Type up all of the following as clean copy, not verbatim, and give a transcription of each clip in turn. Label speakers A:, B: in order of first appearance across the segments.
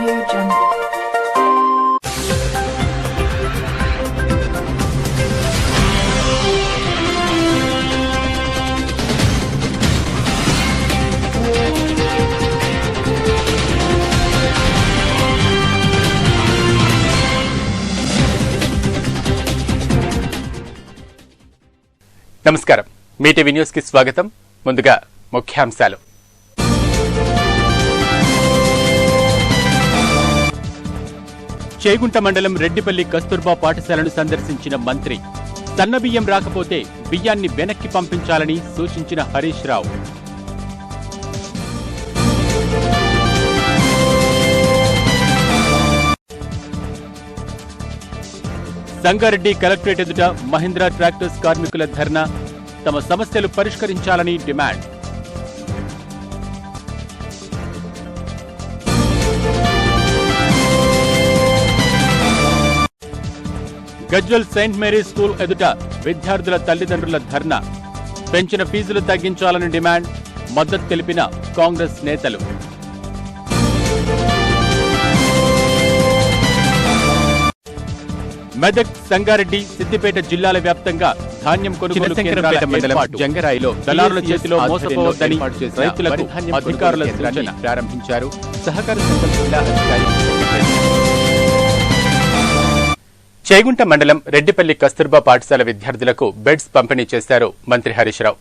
A: Audio Jungle.
B: నమస్కారం మీ TV news కి స్వాగతం. ముందుగా ముఖ్యాంశాలు. చేగుంట మండలం రెడ్డిపల్లి కస్తూర్బా పాఠశాలను సందర్శించిన మంత్రి. సన్నబియ్యం రాకపోతే బియ్యాన్ని వెనక్కి పంపించాలని సూచించిన హరీష్ రావు. సంగారెడ్డి కలెక్టరేట్ ఎదుట మహీంద్రా ట్రాక్టర్స్ కార్మికుల ధర్నా. తమ సమస్యలు పరిష్కరించాలని demand. Gajwel Saint Mary school ఎదుట విద్యార్థుల తల్లిదండ్రుల ధర్నా. పెంచిన ఫీజులు తగ్గించాలని డిమాండ్. మద్దతు తెలిపిన కాంగ్రెస్ నేతలు. మెదక్, సంగారెడ్డి, సిద్దిపేట జిల్లాల వ్యాప్తంగా ధాన్యం కొనుగోలు కేంద్రాల జంగరాయిలో దళారుల చేతిలో మోసపోవద్దని రైతులకు అధికారుల సూచన ప్రారంభించారు సహకార సంఘం జిల్లా అధికారి. చేగుంట మండలం రెడ్డిపల్లి కస్తూర్బా పాఠశాల విద్యార్థులకు బెడ్స్ పంపిణీ చేశారు మంత్రి హరీష్ రావు.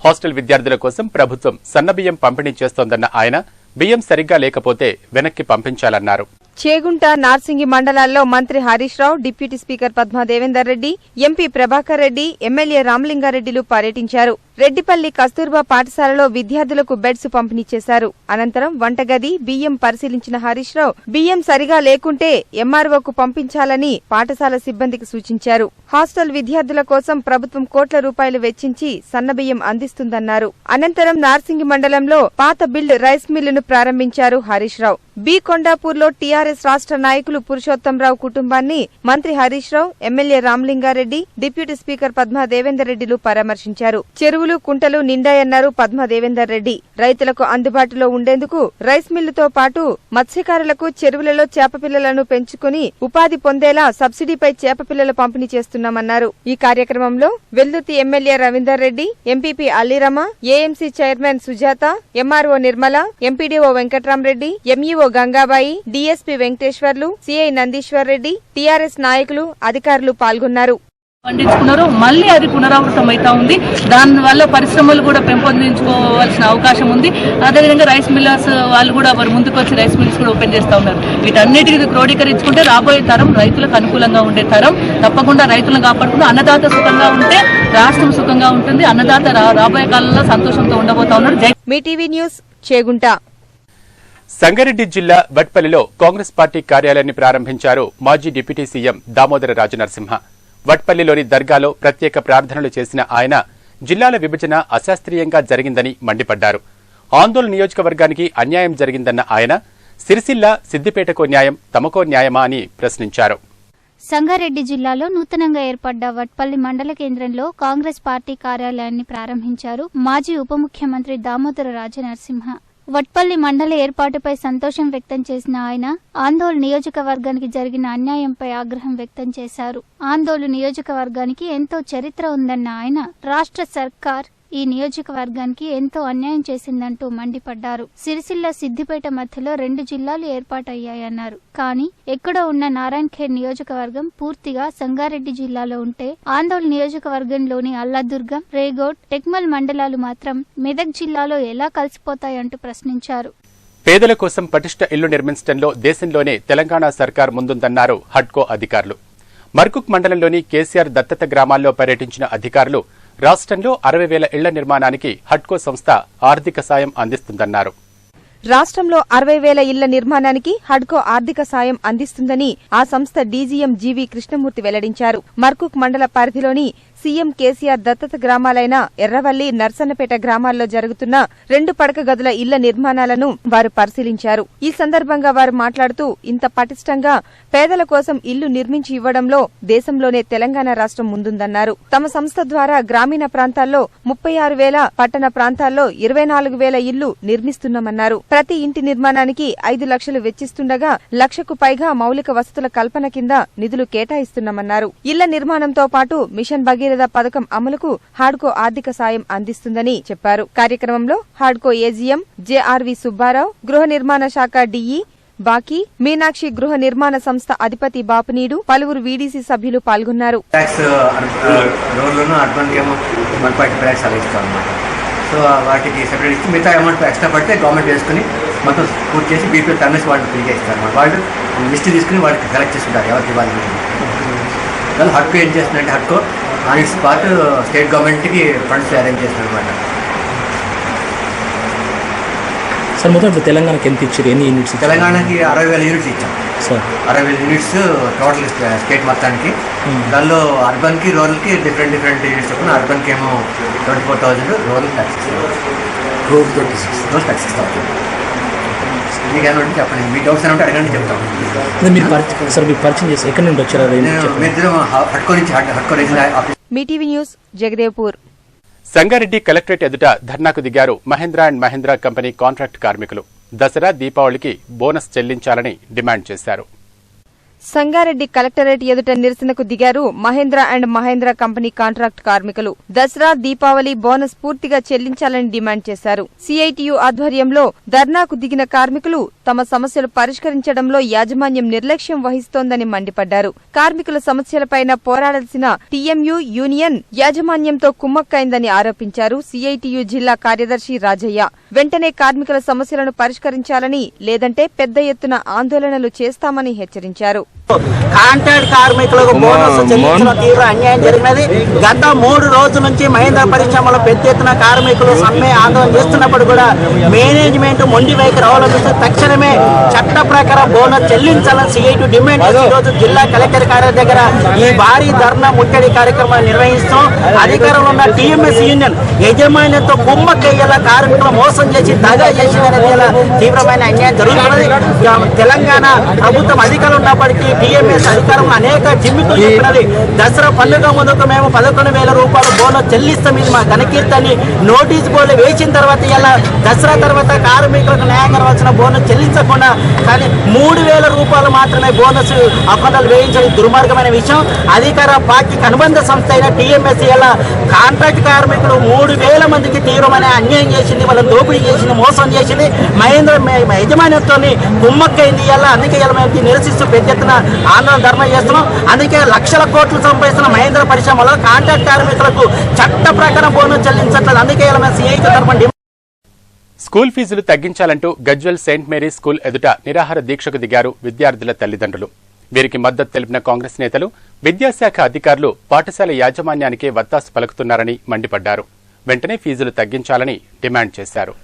B: హాస్టల్ విద్యార్థుల కోసం ప్రభుత్వం సన్నబియ్యం పంపిణీ చేస్తోందన్న ఆయన బియ్యం సరిగ్గా లేకపోతే వెనక్కి పంపించాలన్నారు.
C: చేగుంట, నార్సింగి మండలాల్లో మంత్రి Harish Rao, deputy speaker Padma Devender Reddy, MP Prabhakar Reddy, MLA రామలింగారెడ్డిలు పర్యటించారు. రెడ్డిపల్లి కస్తూర్బా పాఠశాలలో విద్యార్థులకు బెడ్స్ పంపిణీ చేశారు. అనంతరం వంటగది, బియ్యం పరిశీలించిన హరీష్ రావు బియ్యం సరిగా లేకుంటే ఎంఆర్ఓకు పంపించాలని పాఠశాల సిబ్బందికి సూచించారు. హాస్టల్ విద్యార్థుల కోసం ప్రభుత్వం కోట్ల రూపాయలు వెచ్చించి సన్నబియ్యం అందిస్తుందన్నారు. అనంతరం నార్సింగి మండలంలో పాత బిల్డ్ రైస్ మిల్లును ప్రారంభించారు హరీష్ రావు. బి కొండాపూర్లో టీఆర్ఎస్ రాష్ట్ర నాయకులు పురుషోత్తంరావు కుటుంబాన్ని మంత్రి Harish Rao, MLA Ramalinga Reddy, deputy speaker Padma Devender రెడ్డిలు పరామర్శించారు. చెరువులు, కుంటలు నిండాయన్నారు పద్మా దేవేందర్ రెడ్డి. రైతులకు అందుబాటులో ఉండేందుకు రైస్ మిల్లుతో పాటు మత్స్యకారులకు చెరువులలో చేపపిల్లలను పెంచుకుని ఉపాధి పొందేలా సబ్సిడీపై చేపపిల్లలు పంపిణీ చేస్తున్నామన్నారు. ఈ కార్యక్రమంలో Veldurthi MLA Ravinder Reddy, MPP Allirama, AMC chairman Sujatha, MRO Nirmala, MPDO Venkatrama Reddy, MEO Gangabai, DSP Venkateshwarlu, CI Nandeeshwar Reddy, TRS నాయకులు, అధికారులు పాల్గొన్నారు.
D: పండించుకున్నారు. మళ్లీ అది పునరావృతం అవుతా ఉంది. దానివల్ల పరిశ్రమలు కూడా పెంపొందించుకోవాల్సిన అవకాశం ఉంది. అదేవిధంగా రైస్ మిల్లర్స్ వాళ్ళు కూడా వారు ముందుకు వచ్చి రైస్ మిల్స్ కూడా ఓపెన్ చేస్తూ ఉన్నారు. వీటన్నిటిని క్రోడీకరించుకుంటే రాబోయే తరం రైతులకు అనుకూలంగా ఉండే తరం. తప్పకుండా రైతులను కాపాడుకుంటూ అన్నదాత సుఖంగా ఉంటే రాష్ట్రం సుఖంగా ఉంటుంది. అన్నదాత రాబోయే కాలంలో సంతోషంతో ఉండబోతా ఉన్నారు.
C: మీ టీవీ న్యూస్, చేగుంట.
B: సంగారెడ్డి జిల్లా వట్పల్లిలో కాంగ్రెస్ పార్టీ కార్యాలయాన్ని ప్రారంభించారు మాజీ డిప్యూటీ సీఎం దామోదర రాజనరసింహ. వట్పల్లిలోని దర్గాలో ప్రత్యేక ప్రార్థనలు చేసిన ఆయన జిల్లాల విభజన అశాస్త్రీయంగా జరిగిందని మండిపడ్డారు. ఆందోళన నియోజకవర్గానికి అన్యాయం జరిగిందన్న ఆయన సిరిసిల్ల, సిద్దిపేటకో న్యాయం, తమకో న్యాయమా అని ప్రశ్నించారు.
E: సంగారెడ్డి జిల్లాలో నూతనంగా ఏర్పడ్డ వట్పల్లి మండల కేంద్రంలో కాంగ్రెస్ పార్టీ కార్యాలయాన్ని ప్రారంభించారు మాజీ ఉప ముఖ్యమంత్రి దామోదర రాజనరసింహ. వట్పల్లి మండల ఏర్పాటుపై సంతోషం వ్యక్తం చేసిన ఆయన ఆందోళన నియోజకవర్గానికి జరిగిన అన్యాయంపై ఆగ్రహం వ్యక్తం చేశారు. ఆందోళన నియోజకవర్గానికి ఎంతో చరిత్ర ఉందన్న ఆయన రాష్ట్ర సర్కార్ ఈ నియోజకవర్గానికి ఎంతో అన్యాయం చేసిందంటూ మండిపడ్డారు. సిరిసిల్ల, సిద్దిపేట మధ్యలో 2 జిల్లాలు ఏర్పాటయ్యాయన్నారు. కానీ ఎక్కడో ఉన్న నారాయణఖేడ్ నియోజకవర్గం పూర్తిగా సంగారెడ్డి జిల్లాలో ఉంటే ఆందోళన నియోజకవర్గంలోని అల్లాదుర్గం, రేగోడ్, టెక్మల్ మండలాలు మాత్రం మెదక్ జిల్లాలో ఎలా కలిసిపోతాయంటూ ప్రశ్నించారు.
B: పేదల కోసం పటిష్ట ఇళ్లు నిర్మించడంలో దేశంలోనే తెలంగాణ సర్కార్ ముందుందన్నారు హడ్కో అధికారులు. మర్కుక్ మండలంలోని కేసీఆర్ దత్తత గ్రామాల్లో పర్యటించిన అధికారులు రాష్ట్రంలో 60,000 ఇళ్ల నిర్మాణానికి హడ్కో సంస్థ ఆర్థిక సాయం అందిస్తుందన్నారు.
C: రాష్ట్రంలో 60,000 ఇళ్ల నిర్మాణానికి హడ్కో ఆర్థిక సాయం అందిస్తుందని ఆ సంస్థ డీజీఎం జీవీ కృష్ణమూర్తి వెల్లడించారు. మర్కుక్ మండల పరిధిలోని సీఎం కేసీఆర్ దత్తత గ్రామాలైన ఎర్రవల్లి, నర్సన్నపేట గ్రామాల్లో జరుగుతున్న 2 పడక గదుల ఇళ్ల నిర్మాణాలను వారు పరిశీలించారు. ఈ సందర్భంగా వారు మాట్లాడుతూ ఇంత పటిష్టంగా పేదల కోసం ఇల్లు నిర్మించి ఇవ్వడంలో దేశంలోనే తెలంగాణ రాష్ట్రం ముందుందన్నారు. తమ సంస్థ ద్వారా గ్రామీణ ప్రాంతాల్లో 36,000, పట్టణ ప్రాంతాల్లో 24,000 ఇళ్లు నిర్మిస్తున్నామన్నారు. ప్రతి ఇంటి నిర్మాణానికి 5 లక్షలు వెచ్చిస్తుండగా 1,00,000కు పైగా మౌలిక వసతుల కల్పన కింద నిధులు కేటాయిస్తున్నామన్నారు. ఇళ్ల నిర్మాణంతో పాటు మిషన్ భగీరథ పథకం అమలుకు హాడ్కో ఆర్థిక సాయం అందిస్తుందని చెప్పారు. కార్యక్రమంలో హాడ్కో ఏజీఎం జేఆర్వి సుబ్బారావు, గృహ నిర్మాణ శాఖ డీఈ బాకీ, మీనాక్షి గృహ నిర్మాణ సంస్థ అధిపతి బాపునీడు, పలువురు వీడీసీ సభ్యులు పాల్గొన్నారు.
A: సో వాటికి సెపరేట్ ఇచ్చి మిగతా అమౌంట్ ఎక్స్ట్రా పడితే గవర్నమెంట్ వేసుకుని మొత్తం పూర్తి చేసి బీపీఎల్ టర్నెస్ వాళ్ళు ఫ్రీగా ఇస్తారు. వాళ్ళు లిస్ట్ తీసుకుని వాళ్ళకి సెలెక్ట్ చేస్తుంటారు ఎవరికి ఇవ్వాలి. దాని హడ్కో ఏం చేస్తుందంటే హడ్కో ఆన్ ఇట్స్ పార్ట్ స్టేట్ గవర్నమెంట్కి ఫండ్స్ అరేంజ్ చేస్తుంది అనమాట.
F: సార్ మొత్తం ఇప్పుడు తెలంగాణకి ఎంత ఇచ్చారు, ఎన్ని యూనిట్స్?
A: తెలంగాణకి 60,000 యూనిట్స్ ఇచ్చాం
F: సార్.
A: 60,000 యూనిట్స్ టోటల్ స్టేట్ మొత్తానికి. దానిలో అర్బన్కి రూరల్కి డిఫరెంట్ యూనిట్స్ చెప్పిన అర్బన్కి ఏమో 24,000, రూరల్ 36,000. మీకు ఏమంటే చెప్పండి, మీ డౌట్స్ ఏమంటే అడగండి చెప్తాం.
F: మీరు పరిచయం చేసి ఎక్కడి నుండి వచ్చారు?
A: మీరు హడ్కో నుంచి హడ్కో రీజనల్ ఆఫీస్.
C: మీ TV news, Jagdevpur.
B: Sangareddy collectorate ఎదుట ధర్నాకు దిగారు Mahindra and Mahindra company contract కార్మికులు. దసరా, దీపావళికి బోనస్ చెల్లించాలని డిమాండ్ చేశారు.
C: సంగారెడ్డి కలెక్టరేట్ ఎదుట నిరసనకు దిగారు Mahindra and Mahindra company contract కార్మికులు. దసరా, దీపావళి బోనస్ పూర్తిగా చెల్లించాలని డిమాండ్ చేశారు. సిఐటియు ఆధ్వర్యంలో ధర్నాకు దిగిన కార్మికులు తమ సమస్యలు పరిష్కరించడంలో యాజమాన్యం నిర్లక్ష్యం వహిస్తోందని మండిపడ్డారు. కార్మికుల సమస్యలపైన పోరాడాల్సిన టీఎంయు యూనియన్ యాజమాన్యంతో కుమ్మక్కైందని ఆరోపించారు. సిఐటియు జిల్లా కార్యదర్శి రాజయ్య వెంటనే కార్మికుల సమస్యలను పరిష్కరించాలని, లేదంటే పెద్ద ఎత్తున ఆందోళనలు చేస్తామని హెచ్చరించారు.
G: కాంట్రాక్ట్ కార్మికులకు బోనస్ చెల్లించడం తీవ్ర అన్యాయం జరిగినది. గత 3 రోజుల నుంచి మహేంద్ర పరిశ్రమలో పెద్ద ఎత్తున కార్మికులు సమ్మె ఆందోళన చేస్తున్నప్పుడు కూడా మేనేజ్మెంట్ మొండి వైఖరి అవలంబిస్తూ తక్షణమే చట్ట ప్రకారం బోనస్ చెల్లించాలని సిఐటి డిమాండ్ చేసి ఈరోజు జిల్లా కలెక్టర్ కార్యాలయం దగ్గర ఈ భారీ ధర్నా ముట్టడి కార్యక్రమాన్ని నిర్వహిస్తాం. అధికారంలో ఉన్న టీఎంఎస్ యూనియన్ యజమాన్యంతో కుమ్మక్కయ్యేలా కార్మికులు మోసం చేసి దగా చేసిందనేది తీవ్రమైన అన్యాయం జరుగుతున్నది. తెలంగాణ ప్రభుత్వం అధికారంలో ఉన్నప్పటికీ టీఎంఎస్ అధికారంలో అనేక జిమ్మికులు చెప్పినది. దసరా పండుగ ముందుకు మేము 11,000 రూపాయలు బోనస్ చెల్లిస్తాం, ఇది మా ఘనకీర్తని నోటీస్ బోర్డు వేసిన తర్వాత ఇలా దసరా తర్వాత కార్మికులకు న్యాయం కలవాల్సిన బోనస్ చెల్లించకుండా కానీ 3,000 రూపాయలు మాత్రమే బోనస్ అకౌంట్లు వేయించడం దుర్మార్గమైన విషయం. అధికార పార్టీకి అనుబంధ సంస్థ అయిన టీఎంఎస్ ఇలా కాంట్రాక్ట్ కార్మికులు 3,000 మందికి తీవ్రమైన అన్యాయం చేసింది, వాళ్ళని దోపిడీ చేసింది, మోసం చేసింది. మహేంద్ర యజమాన్యంతో కుమ్మక్కైంది. ఇలా అందుకే ఇలా మేము నిరసిస్తూ పెద్ద ఎత్తున ఆందోళన ధర్నా చేస్తున్నాం. అందుకే లక్షల కోట్లు సంపాదిస్తున్న మహేంద్ర పరిశ్రమలో కాంట్రాక్ట్ కార్మికులకు చట్ట ప్రకారం బోనస్ చెల్లించట్లేదు. అందుకే ఇలా మేము సిఐటి తరఫున
B: స్కూల్ ఫీజులు తగ్గించాలంటూ గజ్వెల్ సెయింట్ మేరీ స్కూల్ ఎదుట నిరాహార దీక్షకు దిగారు విద్యార్థుల తల్లిదండ్రులు. వీరికి మద్దతు తెలిపిన కాంగ్రెస్ నేతలు, విద్యాశాఖ అధికారులు పాఠశాల యాజమాన్యానికే వత్తాసు పలుకుతున్నారని మండిపడ్డారు. వెంటనే ఫీజులు తగ్గించాలని డిమాండ్ చేశారు.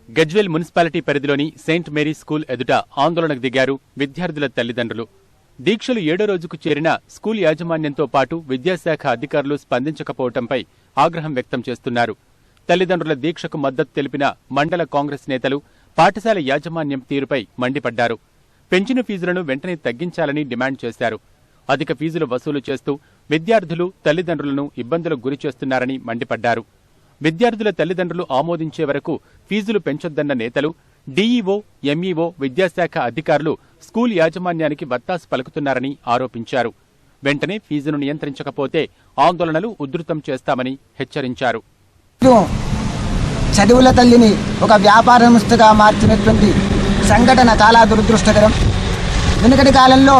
B: గజ్వెల్ మున్సిపాలిటీ పరిధిలోని సెయింట్ మేరీ స్కూల్ ఎదుట ఆందోళనకు దిగారు విద్యార్థుల తల్లిదండ్రులు. దీక్షలు 7వ రోజుకు చేరిన స్కూల్ యాజమాన్యంతో పాటు విద్యాశాఖ అధికారులు స్పందించకపోవడంపై ఆగ్రహం వ్యక్తం చేస్తున్నారు. తల్లిదండ్రుల దీక్షకు మద్దతు తెలిపిన మండల కాంగ్రెస్ నేతలు పాఠశాల యాజమాన్యం తీరుపై మండిపడ్డారు. పెంచిన ఫీజులను వెంటనే తగ్గించాలని డిమాండ్ చేశారు. అధిక ఫీజులు వసూలు చేస్తూ విద్యార్థులు, తల్లిదండ్రులను ఇబ్బందులకు గురిచేస్తున్నారని మండిపడ్డారు. విద్యార్థుల తల్లిదండ్రులు ఆమోదించే వరకు ఫీజులు పెంచొద్దన్న నేతలు, డీఈఓ, ఎంఈఓ, విద్యాశాఖ అధికారులు స్కూల్ యాజమాన్యానికి వత్తాసు పలుకుతున్నారని ఆరోపించారు. వెంటనే ఫీజును నియంత్రించకపోతే ఆందోళనలు ఉధృతం చేస్తామని హెచ్చరించారు.
H: చదువుల తల్లిని ఒక వ్యాపార సంస్థగా మార్చినటువంటి సంఘటన చాలా దురదృష్టకరం. వెనుకటి కాలంలో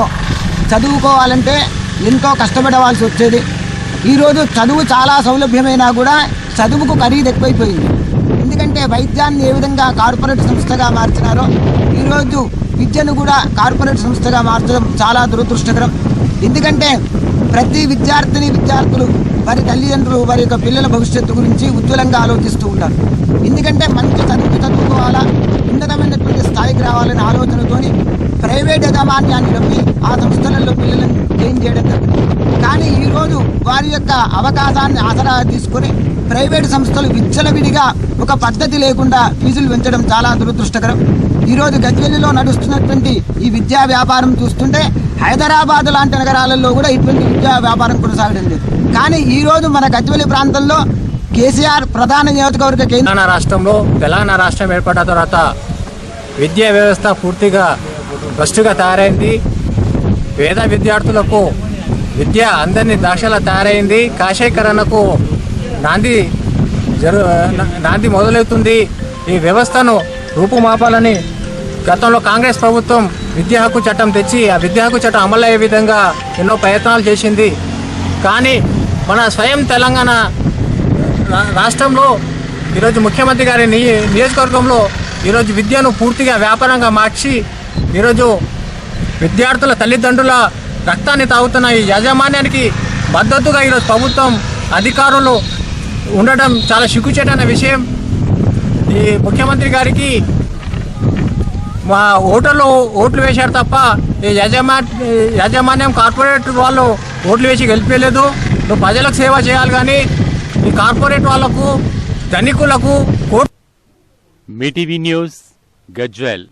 H: చదువుకోవాలంటే ఎంతో కష్టపడవలసి వచ్చేది. ఈరోజు చదువు చాలా సౌలభ్యమైనా కూడా చదువుకు ఖరీదు ఎక్కువైపోయింది. ఎందుకంటే వైద్యాన్ని ఏ విధంగా కార్పొరేట్ సంస్థగా మార్చినారో ఈరోజు విద్యను కూడా కార్పొరేట్ సంస్థగా మార్చడం చాలా దురదృష్టకరం. ఎందుకంటే ప్రతి విద్యార్థులు వారి తల్లిదండ్రులు వారి యొక్క పిల్లల భవిష్యత్తు గురించి ఉజ్వలంగా ఆలోచిస్తూ ఉంటారు. ఎందుకంటే మంచి చదువుకోవాలా, ఉన్నతమైనటువంటి స్థాయికి రావాలనే ఆలోచనతోని ప్రైవేట్ యాజమాన్యాన్ని నమ్మి ఆ సంస్థలలో పిల్లలను జాయిన్ చేయడం జరిగింది. కానీ ఈరోజు వారి యొక్క అవకాశాన్ని ఆసరా తీసుకొని ప్రైవేటు సంస్థలు విచ్చలవిడిగా ఒక పద్ధతి లేకుండా ఫీజులు పెంచడం చాలా దురదృష్టకరం. ఈరోజు గజ్వేలిలో నడుస్తున్నటువంటి ఈ విద్యా వ్యాపారం చూస్తుంటే హైదరాబాద్ లాంటి నగరాలలో కూడా ఇటువంటి విద్యా వ్యాపారం కొనసాగడం లేదు. కానీ ఈరోజు మన గజ్వేలి ప్రాంతంలో కేసీఆర్ ప్రధాన నియోజకవర్గ
I: తెలంగాణ రాష్ట్రంలో తెలంగాణ రాష్ట్రం ఏర్పడిన తర్వాత విద్యా వ్యవస్థ పూర్తిగా భ్రష్టుగా తయారైంది. పేద విద్యార్థులకు విద్య అందరినీ దాక్షలా తయారైంది. కాషాయకరణకు నాంది మొదలవుతుంది. ఈ వ్యవస్థను రూపుమాపాలని గతంలో కాంగ్రెస్ ప్రభుత్వం విద్యా హక్కు చట్టం తెచ్చి ఆ విద్యా హక్కు చట్టం అమలయ్యే విధంగా ఎన్నో ప్రయత్నాలు చేసింది. కానీ మన స్వయం తెలంగాణ రాష్ట్రంలో ఈరోజు ముఖ్యమంత్రి గారి నియోజకవర్గంలో ఈరోజు విద్యను పూర్తిగా వ్యాపారంగా మార్చి ఈరోజు విద్యార్థుల తల్లిదండ్రుల రక్తాన్ని తాగుతున్న ఈ యాజమాన్యానికి మద్దతుగా ఈరోజు ప్రభుత్వం అధికారులు ఉండడం చాలా సిగ్గుచేటైన విషయం. ఈ ముఖ్యమంత్రి గారికి మా ఓట్లు వేశారు తప్ప ఈ యాజమాన్యం కార్పొరేట్ వాళ్ళు ఓట్లు వేసి గెలిపేయలేదు. నువ్వు ప్రజలకు సేవ చేయాలి కానీ ఈ కార్పొరేట్ వాళ్లకు ధనికులకు
B: మీటీవీ న్యూస్ గజ్వేల్.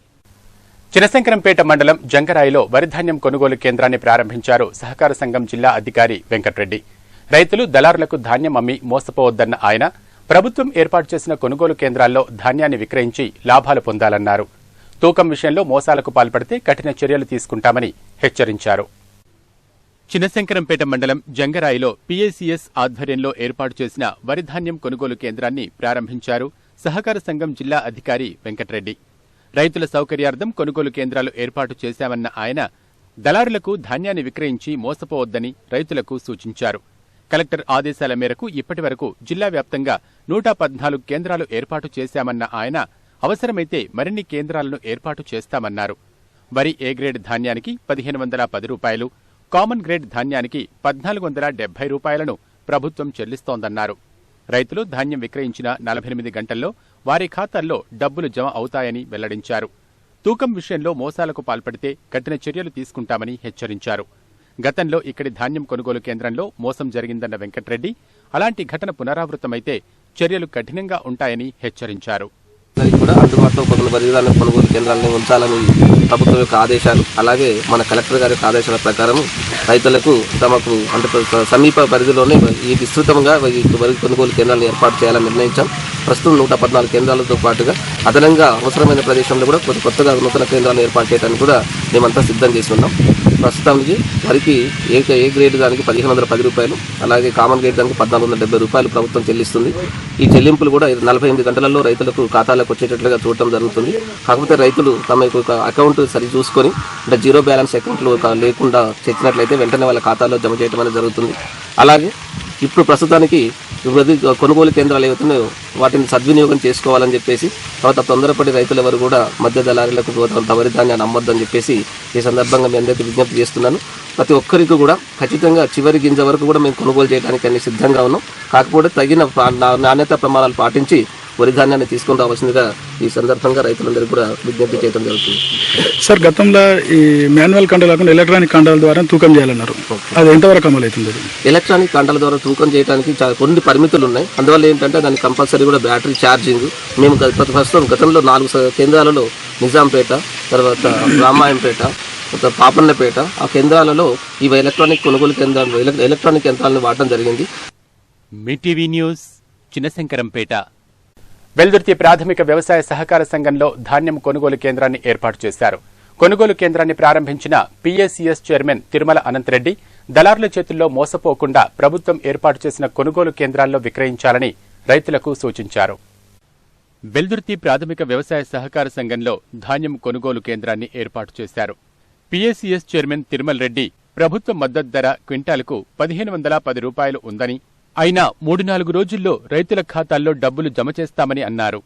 B: చినశంకరంపేట మండలం జంగరాయిలో వరిధాన్యం కొనుగోలు కేంద్రాన్ని ప్రారంభించారు సహకార సంఘం జిల్లా అధికారి వెంకట్రెడ్డి. రైతులు దళారులకు ధాన్యం అమ్మి మోసపోవద్దన్న ఆయన ప్రభుత్వం ఏర్పాటు చేసిన కొనుగోలు కేంద్రాల్లో ధాన్యాన్ని విక్రయించి లాభాలు పొందాలన్నారు. తూకం విషయంలో మోసాలకు పాల్పడితే కఠిన చర్యలు తీసుకుంటామని హెచ్చరించారు. చినశంకరంపేట మండలం జంగరాయిలో పీఏసీఎస్ ఆధ్వర్యంలో ఏర్పాటు చేసిన వరిధాన్యం కొనుగోలు కేంద్రాన్ని ప్రారంభించారు సహకార సంఘం జిల్లా అధికారి వెంకట్రెడ్డి. రైతుల సౌకర్యార్థం కొనుగోలు కేంద్రాలు ఏర్పాటు చేశామన్న ఆయన దళారులకు ధాన్యాన్ని విక్రయించి మోసపోవద్దని రైతులకు సూచించారు. కలెక్టర్ ఆదేశాల మేరకు ఇప్పటి వరకు జిల్లా వ్యాప్తంగా 114 కేంద్రాలు ఏర్పాటు చేశామన్న ఆయన అవసరమైతే మరిన్ని కేంద్రాలను ఏర్పాటు చేస్తామన్నారు. వరి ఏ గ్రేడ్ ధాన్యానికి 1510 రూపాయలు, కామన్ గ్రేడ్ ధాన్యానికి 1470 రూపాయలను ప్రభుత్వం చెల్లిస్తోందన్నారు. రైతులు ధాన్యం విక్రయించిన 48 గంటల్లో వారి ఖాతాల్లో డబ్బులు జమ అవుతాయని వెల్లడించారు. తూకం విషయంలో మోసాలకు పాల్పడితే కఠిన చర్యలు తీసుకుంటామని హెచ్చరించారు. గతంలో ఇక్కడి ధాన్యం కొనుగోలు కేంద్రంలో మోసం జరిగిందన్న వెంకట్రెడ్డి అలాంటి ఘటన పునరావృతమైతే చర్యలు కఠినంగా ఉంటాయని హెచ్చరించారు.
J: కూడా అందుబాటులో వరిధాన్యం కొనుగోలు కేంద్రాలను ఉంచాలని ప్రభుత్వం యొక్క ఆదేశాలు, అలాగే మన కలెక్టర్ గారి యొక్క ఆదేశాల ప్రకారం రైతులకు తమకు అంటే సమీప పరిధిలోనే ఈ విస్తృతంగా వరి కొనుగోలు కేంద్రాలను ఏర్పాటు చేయాలని నిర్ణయించాం. ప్రస్తుతం 114 కేంద్రాలతో పాటుగా అదనంగా అవసరమైన ప్రదేశంలో కూడా కొత్తగా నూతన కేంద్రాలను ఏర్పాటు చేయడానికి కూడా మేమంతా సిద్ధం చేసి ఉన్నాం. ప్రస్తుతానికి వరికి ఏ గ్రేడ్ దానికి 1510 రూపాయలు, అలాగే కామన్ గ్రేడ్ దానికి 1470 రూపాయలు ప్రభుత్వం చెల్లిస్తుంది. ఈ చెల్లింపులు కూడా 48 గంటలలో రైతులకు ఖాతాలకు వచ్చేటట్లుగా చూడటం జరుగుతుంది. కాకపోతే రైతులు తమ యొక్క అకౌంట్ సరి చూసుకొని అంటే జీరో బ్యాలెన్స్ అకౌంట్లు లేకుండా తెచ్చినట్లయితే వెంటనే వాళ్ళ ఖాతాలో జమ చేయడం అనేది జరుగుతుంది. అలాగే ఇప్పుడు ప్రస్తుతానికి కొనుగోలు కేంద్రాలు ఏవైతున్నాయో వాటిని సద్వినియోగం చేసుకోవాలని చెప్పేసి తర్వాత తొందరపడి రైతులు ఎవరు కూడా మధ్య దళారీలకు వరి ధాన్యాన్ని అమ్మొద్దని చెప్పేసి ఈ సందర్భంగా మీ అందరికీ విజ్ఞప్తి చేస్తున్నాను. ప్రతి ఒక్కరికి కూడా ఖచ్చితంగా చివరి గింజ వరకు కూడా మేము కొనుగోలు చేయడానికి అన్ని సిద్ధంగా ఉన్నాం. కాకపోతే తగిన నాణ్యత ప్రమాణాలు పాటించి వరి ధాన్యాన్ని తీసుకొని రావాల్సిందిగా ఈ సందర్భంగా రైతులందరికీ కూడా విజ్ఞప్తి చేయడం జరుగుతుంది.
K: సార్, గతంలో ఈ మాన్యువల్ కండాలు కాకుండా ఎలక్ట్రానిక్ కండాల ద్వారా తూకం చేయాలన్నారు. అది ఎంతవరకు అమలు అవుతుంది?
J: ఎలక్ట్రానిక్ కండాల ద్వారా తూకం చేయడానికి కొన్ని పరిమితులు ఉన్నాయి. అందువల్ల ఏంటంటే దానికి కంపల్సరీ కూడా బ్యాటరీ ఛార్జింగ్. మేము ప్రస్తుతం గతంలో 4 కేంద్రాలలో నిజాంపేట, తర్వాత రామాయంపేట, పాపన్నపేట ఆ కేంద్రాలలో ఈ ఎలక్ట్రానిక్ కొనుగోలు కేంద్రాలు ఎలక్ట్రానిక్ యంత్రాలను వాడటం జరిగింది.
B: మీటీవీ న్యూస్ చినశంకరంపేట. వెల్దుర్తి ప్రాథమిక వ్యవసాయ సహకార సంఘంలో ధాన్యం కొనుగోలు కేంద్రాన్ని ఏర్పాటు చేశారు. కొనుగోలు కేంద్రాన్ని ప్రారంభించిన పీఏసీఎస్ చైర్మన్ తిరుమల అనంతరెడ్డి దళారుల చేతుల్లో మోసపోకుండా ప్రభుత్వం ఏర్పాటు చేసిన కొనుగోలు కేంద్రాల్లో విక్రయించాలని రైతులకు సూచించారు. వెల్దుర్తి ప్రాథమిక వ్యవసాయ సహకార సంఘంలో ధాన్యం కొనుగోలు కేంద్రాన్ని ఏర్పాటు చేశారు. పీఏసీఎస్ చైర్మన్ తిరుమల రెడ్డి ప్రభుత్వ మద్దతు ధర క్వింటాలుకు 1510 రూపాయలు ఉందని, అయినా 3-4 రోజుల్లో రైతుల ఖాతాల్లో డబ్బులు జమ చేస్తామని అన్నారు.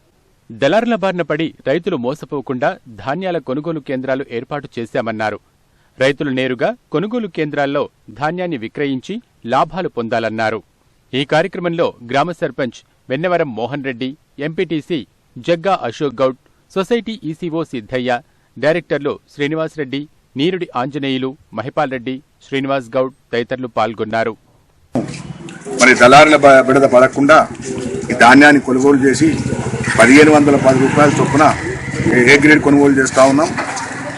B: దళారుల బారిన పడి రైతులు మోసపోకుండా ధాన్యాల కొనుగోలు కేంద్రాలు ఏర్పాటు చేశామన్నారు. రైతులు నేరుగా కొనుగోలు కేంద్రాల్లో ధాన్యాన్ని విక్రయించి లాభాలు పొందాలన్నారు. ఈ కార్యక్రమంలో గ్రామ sarpanch Vennavaram Mohan Reddy, MPTC Jagga Ashok Goud, society ECO Siddaiah, డైరెక్టర్లు శ్రీనివాస్ రెడ్డి, నీరుడి ఆంజనేయులు, మహిపాల్ రెడ్డి, శ్రీనివాస్ గౌడ్ తదితరులు పాల్గొన్నారు.
L: మరి దళారుల బిడద పడకుండా ఈ ధాన్యాన్ని కొనుగోలు చేసి 1510 రూపాయల చొప్పున ఏ గ్రేడ్ కొనుగోలు చేస్తూ ఉన్నాం.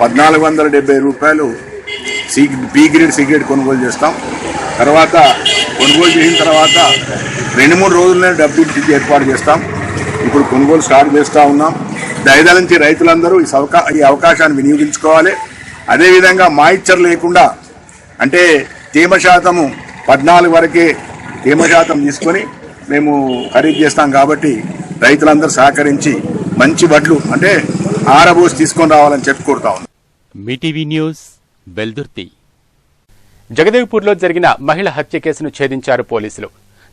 L: 1470 రూపాయలు బి గ్రేడ్, సి గ్రేడ్ కొనుగోలు చేస్తాం. తర్వాత కొనుగోలు చేసిన తర్వాత 2-3 రోజుల్లోనే డబ్బు ఏర్పాటు చేస్తాం. ఇప్పుడు కొనుగోలు స్టార్ట్ చేస్తూ ఉన్నాం. దయదలించి రైతులందరూ ఈ అవకాశాన్ని వినియోగించుకోవాలి. అదేవిధంగా మాయిశ్చర్ లేకుండా, అంటే తేమ శాతము 14 వరకే తేమ శాతం తీసుకొని మేము ఖరీదు చేస్తాం. కాబట్టి రైతులందరూ సహకరించి మంచి వడ్లు అంటే ఆరబోసి తీసుకొని రావాలని చెప్పి కోరుతా ఉన్నాం.
B: మీటీవీ న్యూస్ వెల్దుర్తి. జగదేవ్పూర్లో జరిగిన మహిళ హత్య కేసును ఛేదించారు పోలీసులు.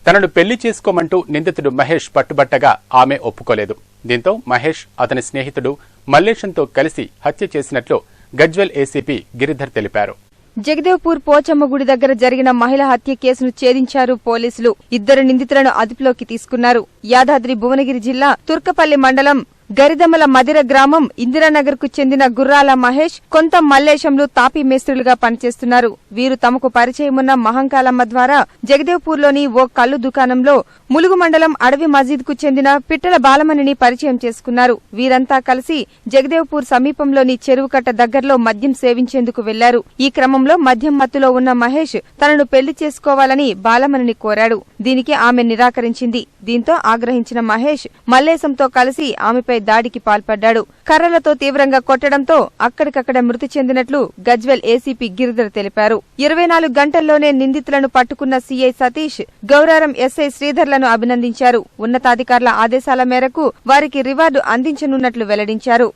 B: తనను పెళ్లి చేసుకోమంటూ నిందితుడు మహేష్ పట్టుబట్టగా ఆమె ఒప్పుకోలేదు. దీంతో మహేష్ అతని స్నేహితుడు మల్లేశంతో కలిసి హత్య చేసినట్లు గజ్వెల్ ఏసీపీ గిరిధర్ తెలిపారు.
C: జగదేవ్పూర్ పోచమ్మ గుడి దగ్గర జరిగిన మహిళ హత్య కేసును ఛేదించారు పోలీసులు. 2 నిందితులను అదుపులోకి తీసుకున్నారు. యాదాద్రి భువనగిరి జిల్లా తుర్కపల్లి మండలం గరిదమల మదిర గ్రామం ఇందిరానగర్ కు చెందిన గుర్రాల మహేష్, కొంత మల్లేశంలు తాపీ మేస్త్రులుగా పనిచేస్తున్నారు. వీరు తమకు పరిచయమున్న మహంకాలమ్మ ద్వారా జగదేవ్పూర్లోని ఓ కల్లు దుకాణంలో ములుగు మండలం అడవి మజీద్ కు చెందిన పిట్టల బాలమణిని పరిచయం చేసుకున్నారు. వీరంతా కలిసి జగదేవ్పూర్ సమీపంలోని చెరువుకట్ట దగ్గరలో మద్యం సేవించేందుకు వెళ్లారు. ఈ క్రమంలో మద్యం మత్తులో ఉన్న మహేష్ తనను పెళ్లి చేసుకోవాలని బాలమణిని కోరాడు. దీనికి ఆమె నిరాకరించింది. దీంతో ఆగ్రహించిన మహేష్ మల్లేశంతో కలిసి ఆమెపై దాడికి పాల్పడ్డాడు. కర్రలతో తీవ్రంగా కొట్టడంతో అక్కడికక్కడ మృతి చెందినట్లు గజ్వెల్ ఏసీపీ గిరిధర్ తెలిపారు. 24 గంటల్లోనే నిందితులను పట్టుకున్న సీఐ సతీష్, గౌరారం ఎస్ఐ శ్రీధర్లను అభినందించారు. ఉన్నతాధికారుల ఆదేశాల మేరకు వారికి రివార్డు అందించనున్నట్లు వెల్లడించారు.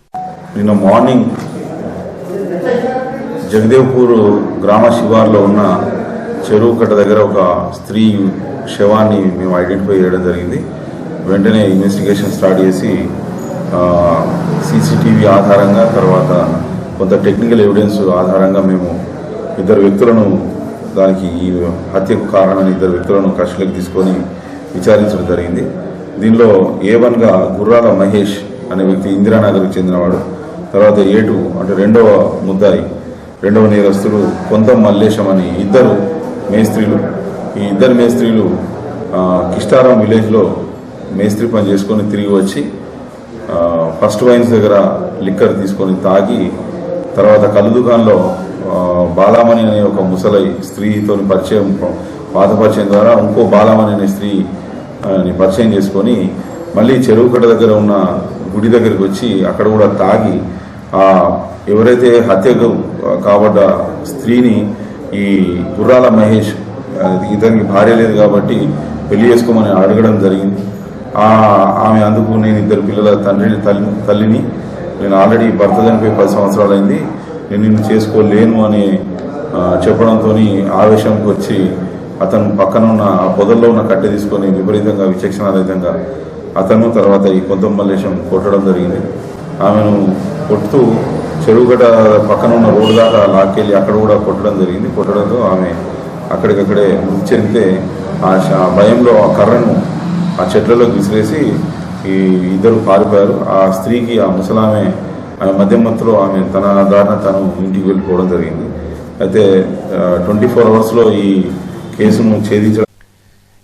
M: నిన్న మార్నింగ్ జగదేవ్పూర్ గ్రామ శివార్లో ఉన్న చెరువు కట్ట దగ్గర ఒక స్త్రీ శవాన్ని మేము ఐడెంటిఫై చేయడం జరిగింది. వెంటనే ఇన్వెస్టిగేషన్ స్టార్ట్ చేసి సీసీటీవీ ఆధారంగా, తర్వాత కొంత టెక్నికల్ ఎవిడెన్స్ ఆధారంగా మేము 2 వ్యక్తులను, దానికి ఈ హత్యకు కారణమైన 2 వ్యక్తులను కస్టడీకి తీసుకొని విచారించడం జరిగింది. దీనిలో A1గా గుర్రాల మహేష్ అనే వ్యక్తి ఇందిరానగర్కి చెందినవాడు. తర్వాత A2 అంటే 2వ ముద్దాయి, 2వ నేరస్తుడు కొంత మల్లేశం అని 2 మేస్త్రీలు. ఈ 2 మేస్త్రీలు కిష్టారం విలేజ్లో మేస్త్రి పని చేసుకొని తిరిగి వచ్చి ఫస్ట్ వైన్స్ దగ్గర లిక్కర్ తీసుకొని తాగి, తర్వాత కళ్ళు దుకాణంలో బాలామణి అనే ఒక ముసలి స్త్రీతో పరిచయం, పాత పరిచయం ద్వారా ఇంకో బాలామణి అనే స్త్రీని పరిచయం చేసుకొని మళ్ళీ చెరువు కట్ట దగ్గర ఉన్న గుడి దగ్గరికి వచ్చి అక్కడ కూడా తాగి ఎవరైతే హత్యకు కాబడ్డ స్త్రీని ఈ గుర్రాల మహేష్, ఇతనికి భార్య లేదు కాబట్టి పెళ్లి చేసుకోమని అడగడం జరిగింది. ఆమె అందుకు నేను 2 పిల్లల తల్లిని, నేను ఆల్రెడీ భర్త చనిపోయి 10 సంవత్సరాలు అయింది, నేను నిన్ను చేసుకోలేను అని చెప్పడంతో ఆవేశంకి వచ్చి అతను పక్కన ఉన్న ఆ పొదల్లో ఉన్న కట్టె తీసుకొని విపరీతంగా విచక్షణారహితంగా అతను, తర్వాత ఈ కొంత మల్లేశం కొట్టడం జరిగింది. ఆమెను కొట్టుతూ చెరువుగడ్డ పక్కన ఉన్న రోడ్డు దాకా లాక్కెళ్ళి అక్కడ కూడా కొట్టడం జరిగింది. కొట్టడంతో ఆమె అక్కడికక్కడే మృతి చెందితే ఆ భయంలో ఆ కర్రను ఆ చెట్లలోకి విసిరేసి ఈ 2 పారిపోయారు. ఆ స్త్రీకి, ఆ ముసలామె మద్యం మత్తులో ఆమె తన దారిన తను ఇంటికి వెళ్ళిపోవడం జరిగింది. అయితే 24 అవర్స్లో ఈ కేసును ఛేదించడం.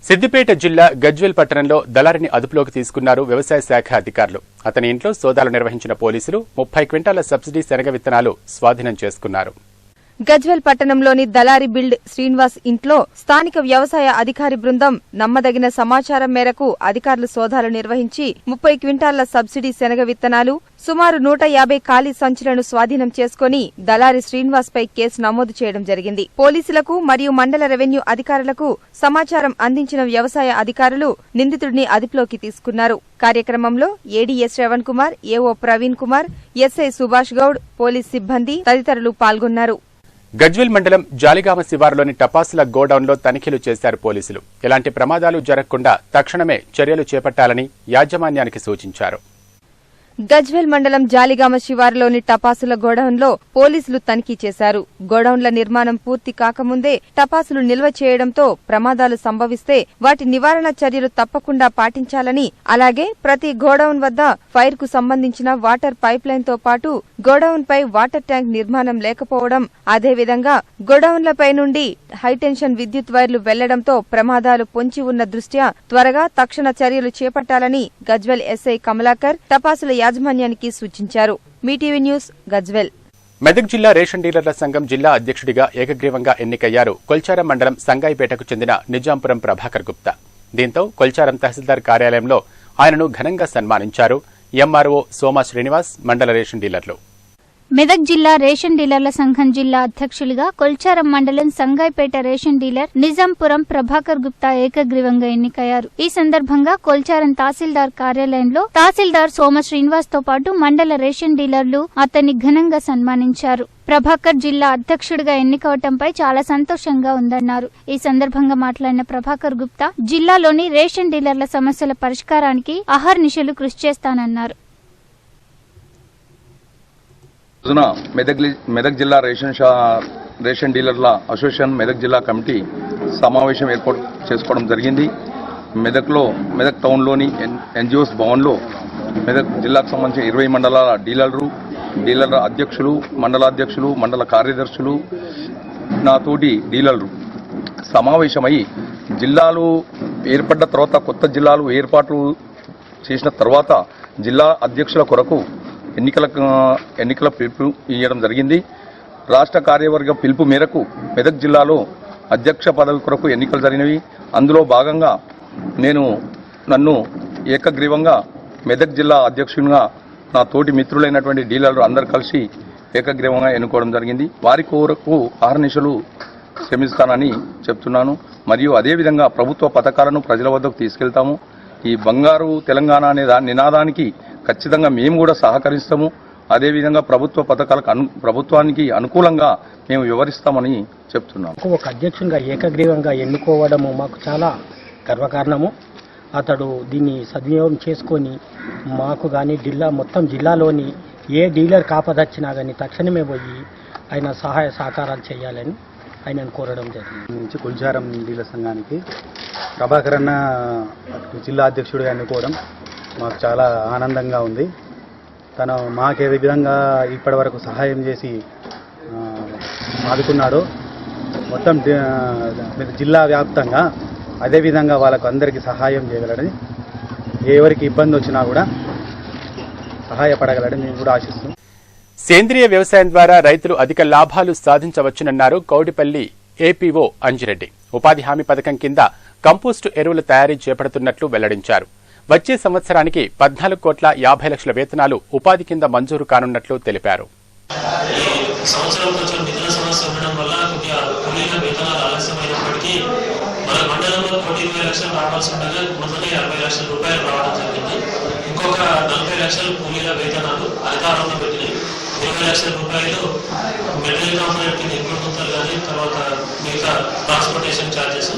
B: సిద్దిపేట జిల్లా గజ్వెల్ పట్టణంలో దళారిని అదుపులోకి తీసుకున్నారు వ్యవసాయ శాఖ అధికారులు. అతని ఇంట్లో సోదాలు నిర్వహించిన పోలీసులు 30 క్వింటాల సబ్సిడీ శనగ విత్తనాలు స్వాధీనం చేసుకున్నారు.
C: గజ్వెల్ పట్టణంలోని దళారి బిల్డ్ శ్రీనివాస్ ఇంట్లో స్థానిక వ్యవసాయ అధికారి బృందం నమ్మదగిన సమాచారం మేరకు అధికారులు సోదాలు నిర్వహించి 30 క్వింటాళ్ల సబ్సిడీ శనగ విత్తనాలు, సుమారు 150 ఖాళీ సంచులను స్వాధీనం చేసుకుని దళారి శ్రీనివాస్ పై కేసు నమోదు చేయడం జరిగింది. పోలీసులకు మరియు మండల రెవెన్యూ అధికారులకు సమాచారం అందించిన వ్యవసాయ అధికారులు నిందితుడిని అదుపులోకి తీసుకున్నారు. కార్యక్రమంలో ADs Shravan Kumar, AO Praveen Kumar, SI Subhash Goud, police సిబ్బంది తదితరులు పాల్గొన్నారు.
B: గజ్వెల్ మండలం జాలిగామ శివారులోని టపాసుల గోడౌన్లో తనిఖీలు చేశారు పోలీసులు. ఎలాంటి ప్రమాదాలు జరగకుండా తక్షణమే చర్యలు చేపట్టాలని యాజమాన్యానికి సూచించారు.
C: గజ్వేల్ మండలం జాలిగామ శివారులోని టపాసుల గోడౌన్లో పోలీసులు తనిఖీ చేశారు. గోడౌన్ల నిర్మాణం పూర్తి కాకముందే టపాసులు నిల్వ చేయడంతో ప్రమాదాలు సంభవిస్తే వాటి నివారణ చర్యలు తప్పకుండా పాటించాలని, అలాగే ప్రతి గోడౌన్ వద్ద ఫైర్ కు సంబంధించిన వాటర్ పైప్ లైన్ తో పాటు గోడౌన్ పై వాటర్ ట్యాంక్ నిర్మాణం లేకపోవడం, అదేవిధంగా గోడౌన్లపై నుండి హైటెన్షన్ విద్యుత్ వైర్లు వెళ్లడంతో ప్రమాదాలు పొంచి ఉన్న దృష్ట్యా త్వరగా తక్షణ చర్యలు చేపట్టాలని గజ్వేల్ ఎస్ఐ కమలాకర్ టపాసుల యాజమాన్యానికి సూచించారు. మీటీవీ న్యూస్ గజ్వేల్.
B: మెదక్ జిల్లా రేషన్ డీలర్ల సంఘం జిల్లా అధ్యక్షుడిగా ఏకగ్రీవంగా ఎన్నికయ్యారు కొల్చారం మండలం సంగాయిపేటకు చెందిన నిజాంపురం ప్రభాకర్ గుప్తా. దీంతో కొల్చారం తహసీల్దార్ కార్యాలయంలో ఆయనను ఘనంగా సన్మానించారు ఎంఆర్ఓ సోమా శ్రీనివాస్, మండల రేషన్ డీలర్లు.
E: మెదక్ జిల్లా రేషన్ డీలర్ల సంఘం జిల్లా అధ్యక్షులుగా కొల్చారం మండలం సంగాయిపేట రేషన్ డీలర్ నిజాంపురం ప్రభాకర్ గుప్తా ఏకగ్రీవంగా ఎన్నికయ్యారు. ఈ సందర్భంగా కొల్చారం తహసీల్దార్ కార్యాలయంలో తహసీల్దార్ సోమ శ్రీనివాస్ తో పాటు మండల రేషన్ డీలర్లు అతన్ని ఘనంగా సన్మానించారు. ప్రభాకర్ జిల్లా అధ్యక్షుడిగా ఎన్నికవటంపై చాలా సంతోషంగా ఉందన్నారు. ఈ సందర్భంగా మాట్లాడిన ప్రభాకర్ గుప్తా జిల్లాలోని రేషన్ డీలర్ల సమస్యల పరిష్కారానికి అహర్నిశలు కృషి చేస్తానన్నారు.
N: మెదక్ జిల్లా రేషన్ డీలర్ల అసోసియేషన్ మెదక్ జిల్లా కమిటీ సమావేశం ఏర్పాటు చేసుకోవడం జరిగింది. మెదక్ టౌన్లోని ఎన్జిఓస్ భవన్లో మెదక్ జిల్లాకు సంబంధించిన 20 మండలాల డీలర్ల అధ్యక్షులు, మండలాధ్యక్షులు, మండల కార్యదర్శులు, నాతోటి డీలర్లు సమావేశమై జిల్లాలు ఏర్పడ్డ తర్వాత, కొత్త జిల్లాలు ఏర్పాటు చేసిన తర్వాత జిల్లా అధ్యక్షుల కొరకు ఎన్నికల పిలుపు ఇవ్వడం జరిగింది. రాష్ట్ర కార్యవర్గ పిలుపు మేరకు మెదక్ జిల్లాలో అధ్యక్ష పదవి కొరకు ఎన్నికలు జరిగినవి. అందులో భాగంగా నన్ను ఏకగ్రీవంగా మెదక్ జిల్లా అధ్యక్షునిగా నా తోటి మిత్రులైనటువంటి డీలర్లు అందరూ కలిసి ఏకగ్రీవంగా ఎన్నుకోవడం జరిగింది. వారి కొరకు అహర్నిశలు శ్రమిస్తానని చెప్తున్నాను. మరియు అదేవిధంగా ప్రభుత్వ పథకాలను ప్రజల వద్దకు తీసుకెళ్తాము. ఈ బంగారు తెలంగాణ అనే నినాదానికి ఖచ్చితంగా మేము కూడా సహకరిస్తాము. అదేవిధంగా ప్రభుత్వ పథకాలకు ప్రభుత్వానికి అనుకూలంగా మేము వివరిస్తామని చెప్తున్నాము.
O: ఒక అధ్యక్షునిగా ఏకగ్రీవంగా ఎన్నుకోవడము మాకు చాలా గర్వకారణము. అతడు దీన్ని సద్వినియోగం చేసుకొని మాకు కానీ మొత్తం జిల్లాలోని ఏ డీలర్ కాపదచ్చినా కానీ తక్షణమే పోయి ఆయన సహాయ సహకారాలు చేయాలని ఆయనను కోరడం జరిగింది.
P: నుంచి కొల్చారం డీలర్ సంఘానికి ప్రభాకర్ అన్న జిల్లా అధ్యక్షుడిగా ఎన్నుకోవడం మాకు చాలా ఆనందంగా ఉంది. తను మాకు ఏ విధంగా ఇప్పటి వరకు సహాయం చేసి ఆదుకున్నాడో మొత్తం జిల్లా వ్యాప్తంగా అదేవిధంగా వాళ్ళకు అందరికీ సహాయం చేయగలడని, ఎవరికి ఇబ్బంది వచ్చినా కూడా సహాయపడగలడని నేను కూడా ఆశిస్తున్నాను.
B: సేంద్రియ వ్యవసాయం ద్వారా రైతులు అధిక లాభాలు సాధించవచ్చునన్నారు కౌడిపల్లి ఏపీఓ అంజిరెడ్డి. ఉపాధి హామీ పథకం కింద కంపోస్టు ఎరువుల తయారీ చేపడుతున్నట్లు వెల్లడించారు. వచ్చే సంవత్సరానికి 14 కోట్ల 50 లక్షల వేతనాలు ఉపాధి కింద మంజూరు కానున్నట్లు తెలిపారు.
Q: ఇంకొక 40 లక్షల కూలీల వేతనాలు అధికారంలో పెట్టినాయి. 20 లక్షల రూపాయలు మెటీరియల్ కాంపోనెంట్ కింద ఇంప్రూవ్ అవుతారు. కానీ తర్వాత మిగతా ట్రాన్స్పోర్టేషన్ ఛార్జెస్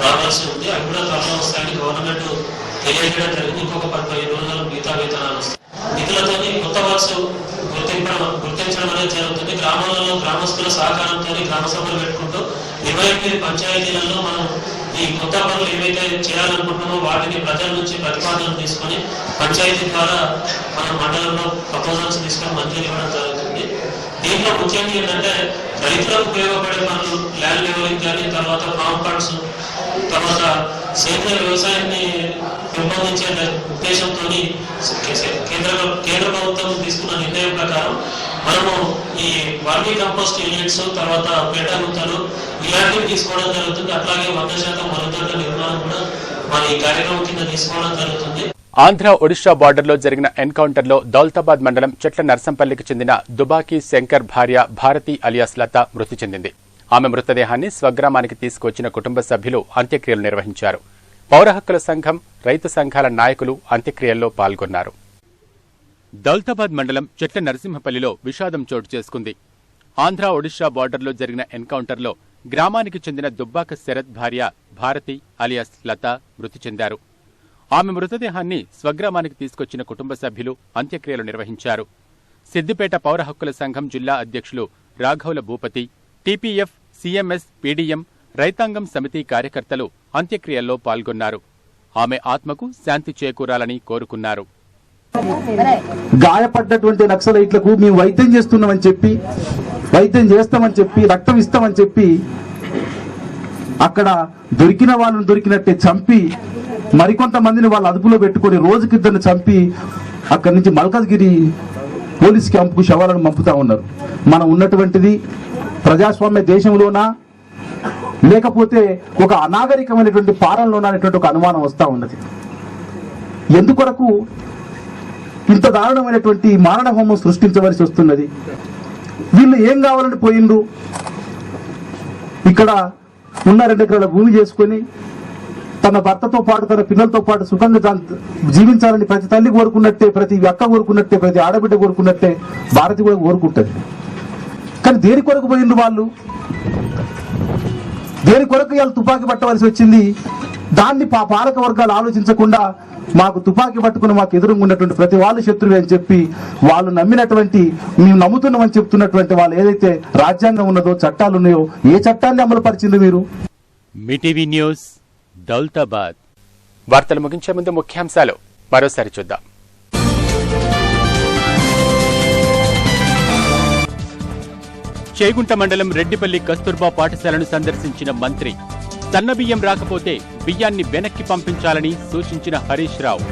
Q: రావాల్సి ఉంది. అవి కూడా త్వరలో వస్తాయని గవర్నమెంట్ తెలియజేయడం జరిగింది. ఇంకొక 15 రోజుల్లో మిగతా వేతనాలు వస్తాయి. నిధులతో కొత్త వర్క్స్ గుర్తించడం అనేది జరుగుతుంది. గ్రామాలలో గ్రామస్తుల సహకారంతో గ్రామ సభలు పెట్టుకుంటూ 28 పంచాయతీలలో మనం ఈ కొత్త పనులు ఏవైతే చేయాలనుకుంటున్నామో వాటిని ప్రజల నుంచి ప్రతిపాదనలు తీసుకొని పంచాయతీ ద్వారా మనం మండలంలో ప్రపోజల్స్ తీసుకొని మంజూరు ఇవ్వడం జరుగుతుంది. దీంట్లో ముఖ్యంగా ఏంటంటే రైతులకు ఉపయోగపడే పనులు, ల్యాండ్ లెవలింగ్ కానీ, తర్వాత ఫామ్ కార్డ్స్, తర్వాత సేంద్రియ వ్యవసాయాన్ని పెంపొందించే ఉద్దేశంతో కేంద్ర ప్రభుత్వం తీసుకున్న నిర్ణయం ప్రకారం మనము ఈ వర్మీ కంపోస్ట్ యూనిట్స్, తర్వాత పేట గుంతలు ఇలాంటివి తీసుకోవడం జరుగుతుంది. అట్లాగే 100% మరుగుదొడ్ల నిర్మాణం కూడా మన ఈ కార్యక్రమం కింద తీసుకోవడం జరుగుతుంది.
B: ఆంధ్ర ఒడిషా బార్డర్లో జరిగిన ఎన్కౌంటర్లో దౌలతాబాద్ మండలం చెట్ల నర్సంపల్లికి చెందిన దుబాకీ శంకర్ భార్య భారతి అలియాస్ లత మృతి చెందింది. ఆమె మృతదేహాన్ని స్వగ్రామానికి తీసుకొచ్చిన కుటుంబ సభ్యులు అంత్యక్రియలు నిర్వహించారు. పౌర హక్కుల సంఘం, రైతు సంఘాల నాయకులు అంత్యక్రియల్లో పాల్గొన్నారు. దౌలతాబాద్ మండలం చెట్ల నరసింహపల్లిలో విషాదం చోటు చేసుకుంది. ఆంధ్ర ఒడిషా బార్డర్లో జరిగిన ఎన్కౌంటర్లో గ్రామానికి చెందిన దుబ్బాక శరత్ భార్య భారతి అలియాస్ లత మృతి చెందారు. ఆమె మృతదేహాన్ని స్వగ్రామానికి తీసుకొచ్చిన కుటుంబ సభ్యులు అంత్యక్రియలు నిర్వహించారు. సిద్దిపేట పౌర హక్కుల సంఘం జిల్లా అధ్యక్షులు రాఘవుల భూపతి, టీపీఎఫ్, సీఎంఎస్, పీడీఎం, రైతాంగం సమితి కార్యకర్తలు అంత్యక్రియల్లో పాల్గొన్నారు. ఆమె ఆత్మకు శాంతి చేకూరాలని కోరుకున్నారు.
R: గాయపడ్డటువంటి నక్సలైట్లకు మేము వైద్యం చేస్తామని చెప్పి రక్తం ఇస్తామని చెప్పి అక్కడ దొరికిన వాళ్ళని దొరికినట్టే చంపి మరికొంతమందిని వాళ్ళ అదుపులో పెట్టుకుని రోజుకిద్దరిని చంపి అక్కడి నుంచి మల్కాజ్గిరి పోలీస్ క్యాంపుకు శవాలను పంపుతా ఉన్నారు. మనం ఉన్నటువంటిది ప్రజాస్వామ్య దేశంలోనా లేకపోతే ఒక అనాగరికమైనటువంటి పాలనలోనా అనేటువంటి ఒక అనుమానం వస్తూ ఉన్నది. ఎందుకొరకు ఇంత దారుణమైనటువంటి మారణ హోమం సృష్టించవలసి వస్తున్నది? వీళ్ళు ఏం కావాలని పోయిండ్రు? ఇక్కడ ఉన్న 2 ఎకరాల భూమి చేసుకొని తన భర్తతో పాటు తన పిల్లలతో పాటు సుఖంగా జీవించాలని ప్రతి తల్లి కోరుకున్నట్టే, ప్రతి అక్క కోరుకున్నట్టే, ప్రతి ఆడబిడ్డ కోరుకున్నట్టే భారతి కూడా కోరుకుంటుంది. కానీ దేని కొరకు పోయిండ్రు వాళ్ళు? దేని కొరకు వాళ్ళు తుపాకీ పట్టవలసి వచ్చింది? దాన్ని పాలక వర్గాలు ఆలోచించకుండా మాకు తుపాకీ పట్టుకుని మాకు ఎదురుగా ఉన్నటువంటి ప్రతి వాళ్ళు శత్రువే అని చెప్పి వాళ్ళు నమ్మినటువంటి, మేము నమ్ముతున్నామని చెప్తున్నటువంటి వాళ్ళు ఏదైతే రాజ్యాంగం ఉన్నదో, చట్టాలు ఉన్నాయో, ఏ చట్టాన్ని అమలు పరిచింది మీరు?
B: మీటీవీ న్యూస్, దౌలతాబాద్. వార్తలు ముగించే ముందు ముఖ్యాంశాలు మరోసారి చూద్దాం. చేగుంట మండలం రెడ్డిపల్లి కస్తూర్బా పాఠశాలను సందర్శించిన మంత్రి. సన్నబియ్యం రాకపోతే బియ్యాన్ని వెనక్కి పంపించాలని సూచించిన హరీష్ రావు.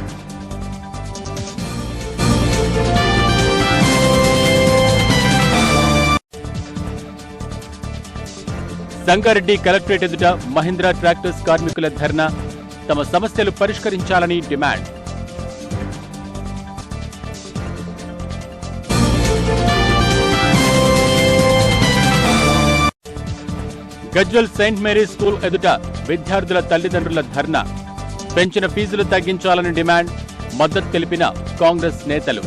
B: సంగారెడ్డి కలెక్టరేట్ ఎదుట మహీంద్రా ట్రాక్టర్స్ కార్మికుల ధర్నా. తమ సమస్యలు పరిష్కరించాలని demand. Gajwel Saint Mary school ఎదుట విద్యార్థుల తల్లిదండ్రుల ధర్నా. పెంచిన ఫీజులు తగ్గించాలని డిమాండ్. మద్దతు తెలిపిన కాంగ్రెస్ నేతలు.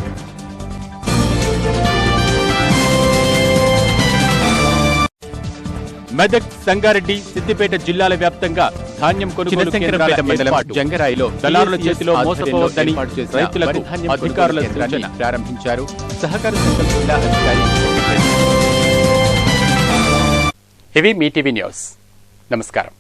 B: మెదక్, సంగారెడ్డి, సిద్దిపేట జిల్లాల వ్యాప్తంగా ధాన్యం కొనుగోలు కేంద్రాల ఏర్పాటు. జంగరాయిలో దళారుల చేతిలో మోసపోవద్దని రైతులకు అధికారుల సూచన ప్రారంభించారు సహకార సంఘం జిల్లా అధికారి. ఇవి మీటీవీ న్యూస్. నమస్కారం.